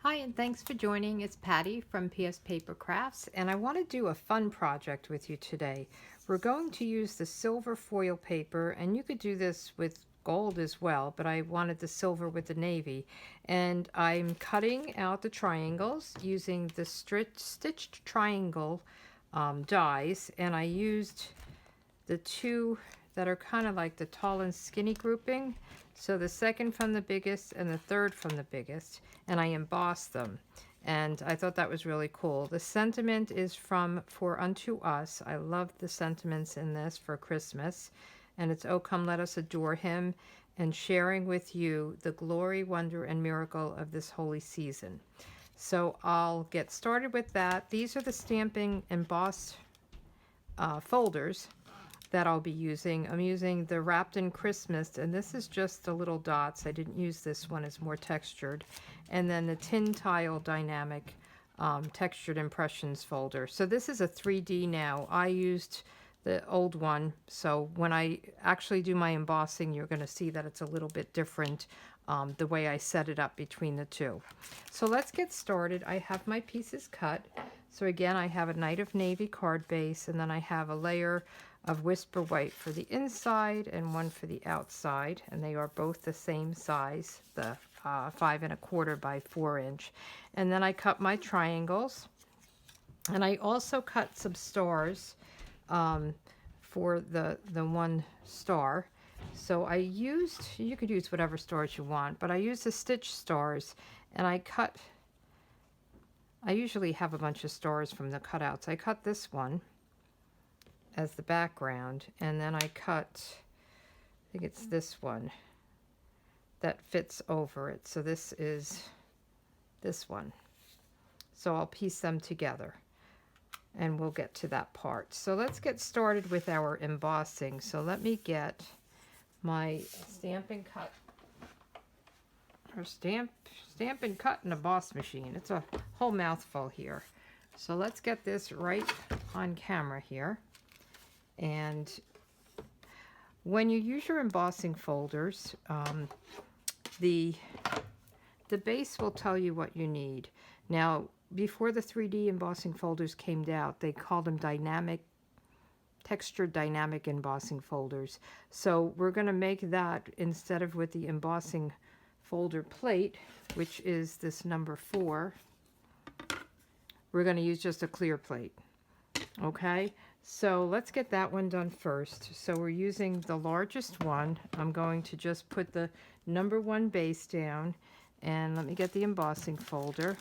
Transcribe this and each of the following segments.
Hi, and thanks for joining. It's Patty from PS Paper Crafts, and I want to do a fun project with you today. We're going to use the silver foil paper, and you could do this with gold as well, but I wanted the silver with the navy. And I'm cutting out the triangles using the stitched triangle dies, and I used the two that are kind of like the tall and skinny grouping. So the second from the biggest and the third from the biggest, and I embossed them. And I thought that was really cool. The sentiment is from For Unto Us. I love the sentiments in this for Christmas. And it's Oh Come Let Us Adore Him, and sharing with you the glory, wonder, and miracle of this holy season. So I'll get started with that. These are the stamping embossed folders that I'll be using. I'm using the Wrapped in Christmas, and this is just the little dots. I didn't use this one, it's more textured. And then the Tin Tile Dynamic Textured Impressions folder. So this is a 3D now. I used the old one, so when I actually do my embossing, you're going to see that it's a little bit different the way I set it up between the two. So let's get started. I have my pieces cut. So again, I have a Night of Navy card base, and then I have a layer of Whisper White for the inside and one for the outside, and they are both the same size, the 5 1/4 by 4 inch. And then I cut my triangles, and I also cut some stars for the one star. So I used, you could use whatever stars you want, but I used the stitch stars, and I usually have a bunch of stars from the cutouts. I cut this one as the background, and then I cut, I think it's this one that fits over it. So this is this one. So I'll piece them together, and we'll get to that part. So let's get started with our embossing. So let me get my stamp and cut, or stamp and cut and emboss machine. It's a whole mouthful here. So let's get this right on camera here. And when you use your embossing folders, the base will tell you what you need. Now, before the 3D embossing folders came out, they called them textured dynamic embossing folders. So we're going to make that instead of with the embossing folder plate, which is this number 4, we're going to use just a clear plate. Okay, so let's get that one done first. So we're using the largest one. I'm going to just put the number 1 base down, and let me get the embossing folder.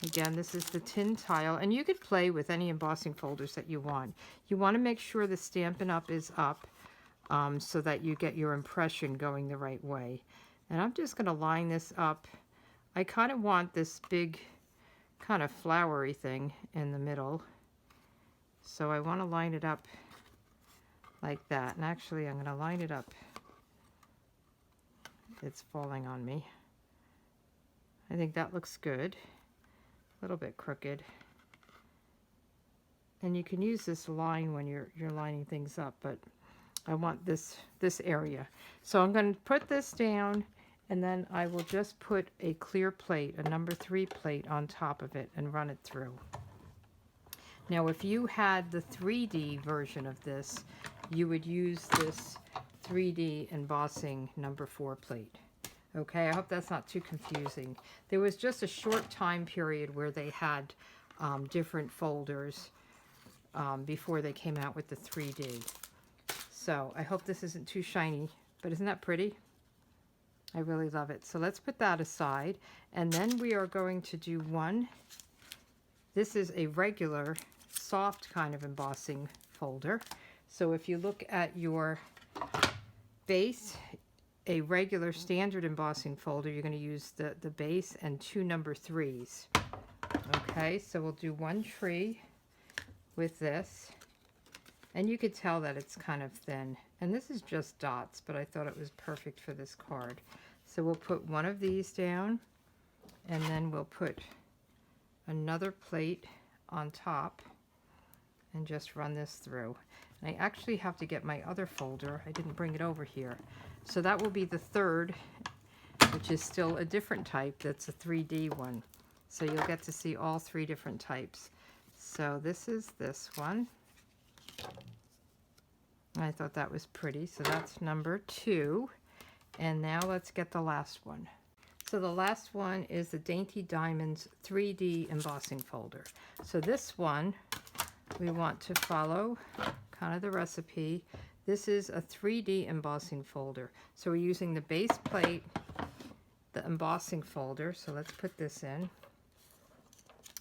Again, this is the Tin Tile, and you could play with any embossing folders that you want. You want to make sure the Stampin' Up! Is up so that you get your impression going the right way. And I'm just going to line this up. I kind of want this big kind of flowery thing in the middle. So I want to line it up like that. And actually, I'm going to line it up. It's falling on me. I think that looks good. A little bit crooked. And you can use this line when you're lining things up, but I want this area. So I'm going to put this down, and then I will just put a clear plate, a number 3 plate on top of it, and run it through. Now, if you had the 3D version of this, you would use this 3D embossing number 4 plate. Okay, I hope that's not too confusing. There was just a short time period where they had different folders before they came out with the 3D. So I hope this isn't too shiny, but isn't that pretty? I really love it. So let's put that aside, and then we are going to do one. This is a regular soft kind of embossing folder. So if you look at your base, a regular standard embossing folder, you're going to use the base and 2 number 3s. Okay, so we'll do 1 tree with this, and you could tell that it's kind of thin, and this is just dots, but I thought it was perfect for this card. So we'll put one of these down, and then we'll put another plate on top and just run this through. And I actually have to get my other folder. I didn't bring it over here. So that will be the 3rd which is still a different type. That's a 3D one. So you'll get to see all 3 different types. So this is this one. I thought that was pretty. So that's number 2. And now let's get the last one. So the last one is the Dainty Diamonds 3D embossing folder. So this one, we want to follow kind of the recipe. This is a 3D embossing folder. So we're using the base plate, the embossing folder. So let's put this in.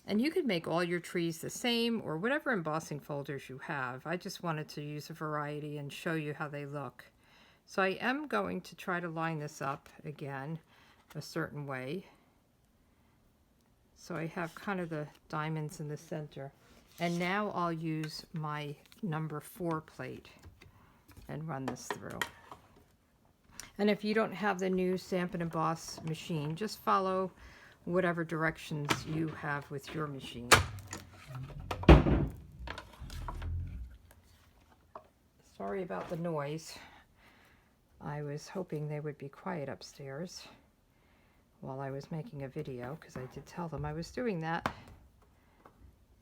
And you could make all your trees the same or whatever embossing folders you have. I just wanted to use a variety and show you how they look. So I am going to try to line this up again a certain way. So I have kind of the diamonds in the center. And now I'll use my number 4 plate and run this through. And if you don't have the new Stamp and Emboss machine, just follow whatever directions you have with your machine. Sorry about the noise. I was hoping they would be quiet upstairs while I was making a video, because I did tell them I was doing that.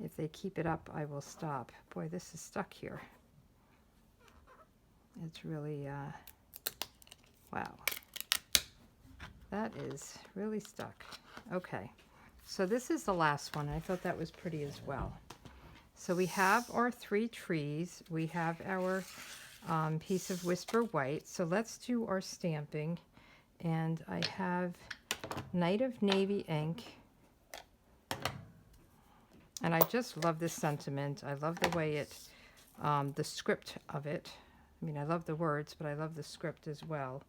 If they keep it up, I will stop. Boy, this is stuck here. It's really, wow. That is really stuck. Okay, so this is the last one. I thought that was pretty as well. So we have our 3 trees. We have our piece of Whisper White. So let's do our stamping. And I have Night of Navy ink. And I just love this sentiment. I love the way it, the script of it. I mean, I love the words, but I love the script as well.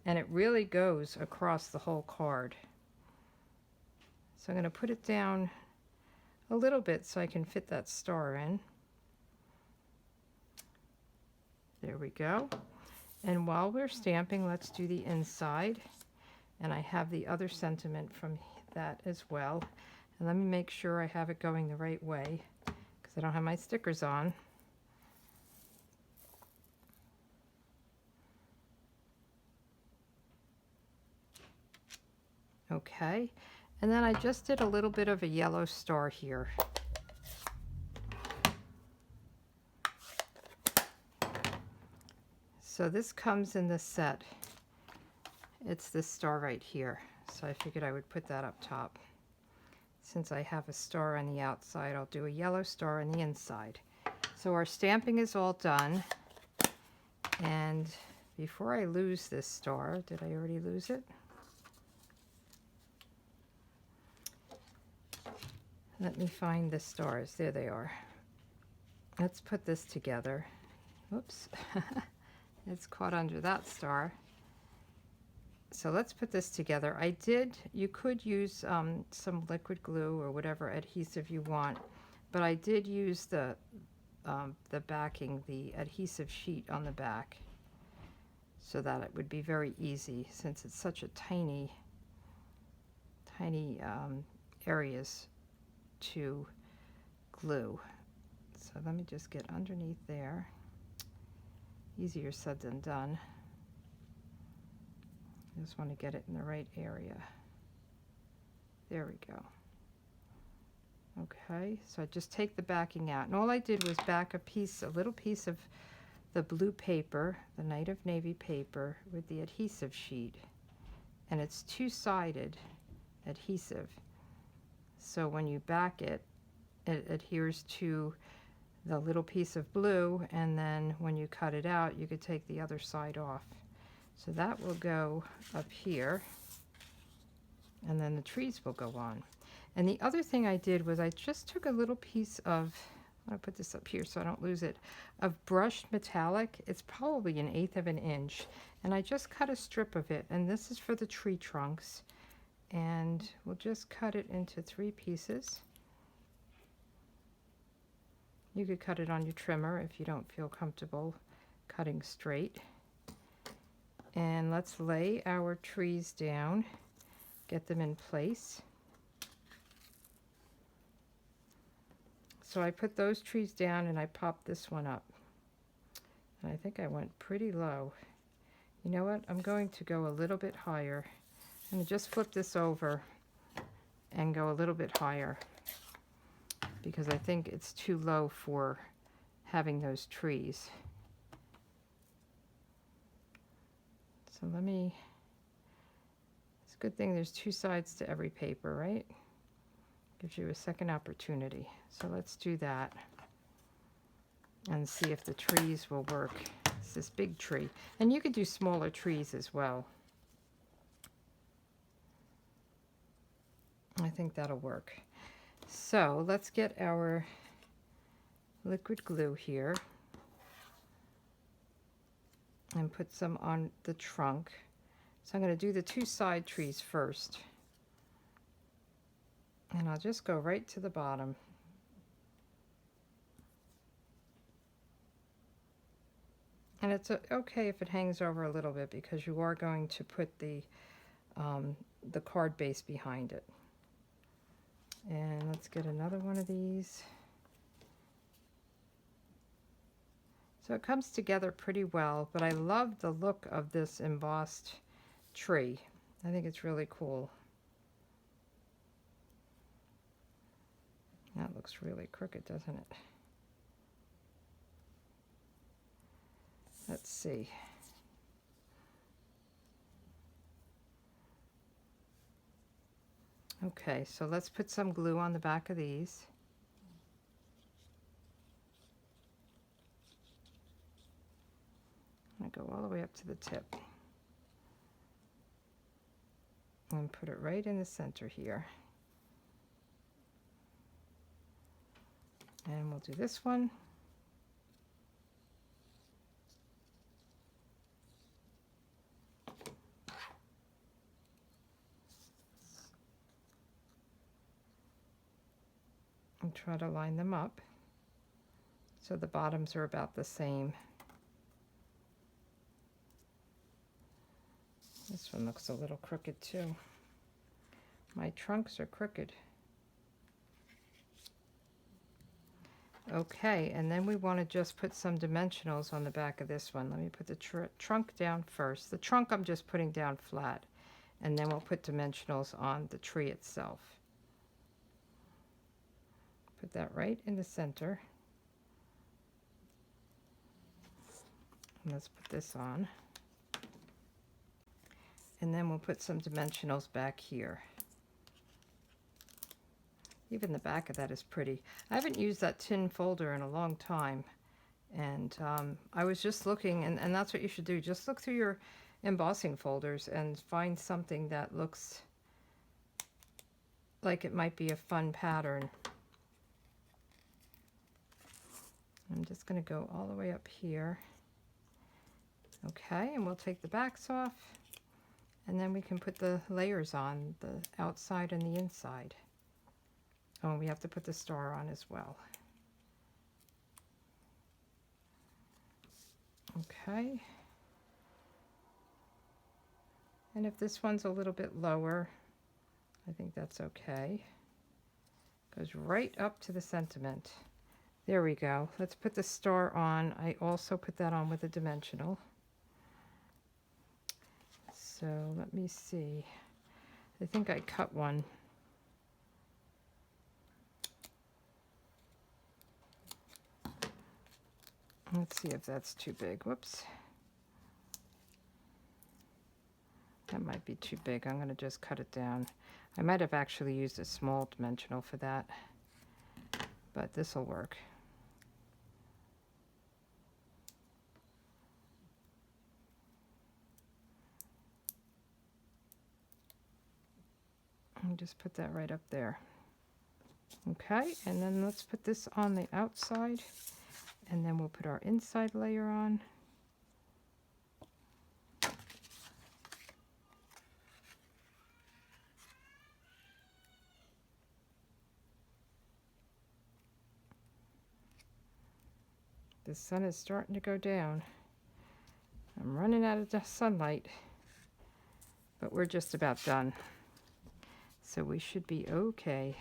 And it really goes across the whole card. So I'm going to put it down a little bit so I can fit that star in. There we go. And while we're stamping, let's do the inside. And I have the other sentiment from that as well. And let me make sure I have it going the right way, because I don't have my stickers on. Okay, and then I just did a little bit of a yellow star here. So this comes in the set. It's this star right here. So I figured I would put that up top. Since I have a star on the outside, I'll do a yellow star on the inside. So our stamping is all done. And before I lose this star, did I already lose it? Let me find the stars. There they are. Let's put this together. Oops. It's caught under that star. So let's put this together. You could use some liquid glue or whatever adhesive you want, but I did use the backing, the adhesive sheet on the back, so that it would be very easy, since it's such a tiny areas to glue. So let me just get underneath there. Easier said than done. I just want to get it in the right area. There we go. Okay, so I just take the backing out. And all I did was back a little piece of the blue paper, the Night of Navy paper, with the adhesive sheet. And it's 2-sided adhesive. So when you back it, it adheres to the little piece of blue, and then when you cut it out, you could take the other side off. So that will go up here, and then the trees will go on. And the other thing I did was I just took a little piece of, I'll put this up here so I don't lose it, of brushed metallic. It's probably 1/8 of an inch. And I just cut a strip of it, and this is for the tree trunks. And we'll just cut it into 3 pieces. You could cut it on your trimmer if you don't feel comfortable cutting straight. And let's lay our trees down, get them in place. So I put those trees down and I popped this one up. And I think I went pretty low. You know what? I'm going to go a little bit higher. I'm going to just flip this over and go a little bit higher because I think it's too low for having those trees. So it's a good thing there's two sides to every paper, right? Gives you a second opportunity. So let's do that and see if the trees will work. It's this big tree. And you could do smaller trees as well. I think that'll work. So let's get our liquid glue here and put some on the trunk. So I'm going to do the two side trees first. And I'll just go right to the bottom. And it's okay if it hangs over a little bit because you are going to put the card base behind it. And let's get another one of these. So it comes together pretty well, but I love the look of this embossed tree. I think it's really cool. That looks really crooked, doesn't it? Let's see. Okay, so let's put some glue on the back of these. I'm going to go all the way up to the tip. And put it right in the center here. And we'll do this one. And try to line them up so the bottoms are about the same. This one looks a little crooked too. My trunks are crooked. Okay, and then we want to just put some dimensionals on the back of this one. Let me put the trunk down first. The trunk I'm just putting down flat, and then we'll put dimensionals on the tree itself. Put that right in the center. And let's put this on. And then we'll put some dimensionals back here. Even the back of that is pretty. I haven't used that tin folder in a long time. And I was just looking, and that's what you should do. Just look through your embossing folders and find something that looks like it might be a fun pattern. I'm just going to go all the way up here. Okay, and we'll take the backs off, and then we can put the layers on, the outside and the inside. Oh, and we have to put the star on as well. Okay. And if this one's a little bit lower, I think that's okay. Goes right up to the sentiment. There we go. Let's put the star on. I also put that on with a dimensional. So let me see. I think I cut one. Let's see if that's too big. Whoops. That might be too big. I'm going to just cut it down. I might have actually used a small dimensional for that, but this will work. And just put that right up there. Okay, and then let's put this on the outside, and then we'll put our inside layer on. The sun is starting to go down. I'm running out of sunlight, but we're just about done. So we should be okay.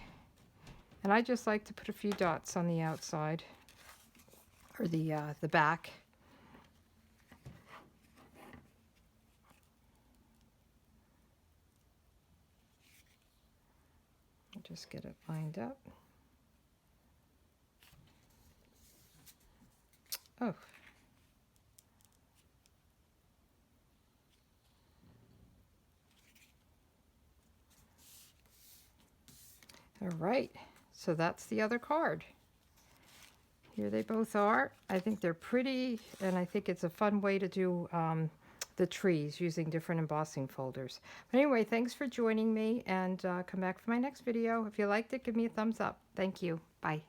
And I just like to put a few dots on the outside, or the back. Just get it lined up. Oh. All right, so that's the other card. Here they both are. I think they're pretty, and I think it's a fun way to do the trees using different embossing folders. But anyway, thanks for joining me, and come back for my next video. If you liked it, give me a thumbs up. Thank you. Bye.